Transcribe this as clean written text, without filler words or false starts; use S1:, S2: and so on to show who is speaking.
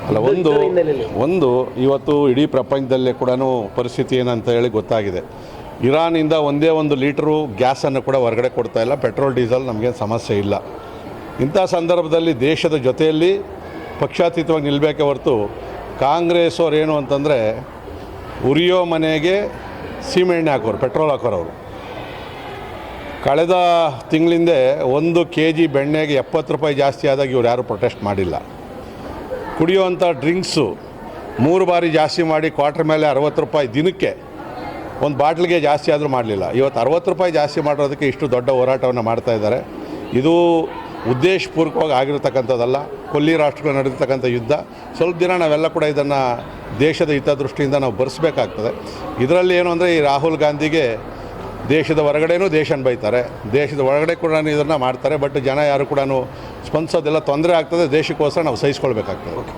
S1: ಅಲ್ಲ, ಒಂದು ಇವತ್ತು ಇಡೀ ಪ್ರಪಂಚದಲ್ಲೇ ಕೂಡ ಪರಿಸ್ಥಿತಿ ಏನಂತ ಹೇಳಿ ಗೊತ್ತಾಗಿದೆ. ಇರಾನಿಂದ ಒಂದೇ ಒಂದು ಲೀಟ್ರು ಗ್ಯಾಸನ್ನು ಕೂಡ ಹೊರಗಡೆ ಕೊಡ್ತಾ ಇಲ್ಲ. ಪೆಟ್ರೋಲ್ ಡೀಸೆಲ್ ನಮಗೇನು ಸಮಸ್ಯೆ ಇಲ್ಲ. ಇಂಥ ಸಂದರ್ಭದಲ್ಲಿ ದೇಶದ ಜೊತೆಯಲ್ಲಿ ಪಕ್ಷಾತೀತವಾಗಿ ನಿಲ್ಲಬೇಕೆ ಹೊರತು ಕಾಂಗ್ರೆಸ್ ಅವ್ರು ಏನು ಅಂತಂದರೆ ಉರಿಯೋ ಮನೆಗೆ ಸೀಮೆಎಣ್ಣೆ ಹಾಕೋರು, ಪೆಟ್ರೋಲ್ ಹಾಕೋರವರು. ಕಳೆದ ತಿಂಗಳಿಂದ 1 kg ಬೆಣ್ಣೆಗೆ 70 ರೂಪಾಯಿ ಜಾಸ್ತಿ ಆದಾಗ ಇವ್ರು ಯಾರೂ ಪ್ರೊಟೆಸ್ಟ್ ಮಾಡಿಲ್ಲ. ಕುಡಿಯುವಂಥ ಡ್ರಿಂಕ್ಸು 3 ಬಾರಿ ಜಾಸ್ತಿ ಮಾಡಿ ಕ್ವಾರ್ಟರ್ ಮೇಲೆ 60 ರೂಪಾಯಿ ದಿನಕ್ಕೆ ಒಂದು ಬಾಟ್ಲಿಗೆ ಜಾಸ್ತಿ ಆದರೂ ಮಾಡಲಿಲ್ಲ. ಇವತ್ತು 60 ರೂಪಾಯಿ ಜಾಸ್ತಿ ಮಾಡೋದಕ್ಕೆ ಇಷ್ಟು ದೊಡ್ಡ ಹೋರಾಟವನ್ನು ಮಾಡ್ತಾ ಇದ್ದಾರೆ. ಇದು ಉದ್ದೇಶಪೂರ್ವಕವಾಗಿ ಆಗಿರತಕ್ಕಂಥದ್ದಲ್ಲ. ಕೊಲ್ಲಿ ರಾಷ್ಟ್ರಗಳು ನಡೆದಿರ್ತಕ್ಕಂಥ ಯುದ್ಧ. ಸ್ವಲ್ಪ ದಿನ ನಾವೆಲ್ಲ ಕೂಡ ಇದನ್ನು ದೇಶದ ಹಿತದೃಷ್ಟಿಯಿಂದ ನಾವು ಬರೆಸಬೇಕಾಗ್ತದೆ. ಇದರಲ್ಲಿ ಏನು ಅಂದರೆ ಈ ರಾಹುಲ್ ಗಾಂಧಿಗೆ ದೇಶದ ಹೊರಗಡೆನೂ ದೇಶನ ಬೈತಾರೆ, ದೇಶದ ಒಳಗಡೆ ಕೂಡ ಇದನ್ನು ಮಾಡ್ತಾರೆ. ಬಟ್ ಜನ ಯಾರು ಕೂಡ ಸ್ಪಂದಿಸೋದೆಲ್ಲ ತೊಂದರೆ ಆಗ್ತದೆ. ದೇಶಕ್ಕೋಸ್ಕರ ನಾವು ಸಹಿಸ್ಕೊಳ್ಬೇಕಾಗ್ತದೆ.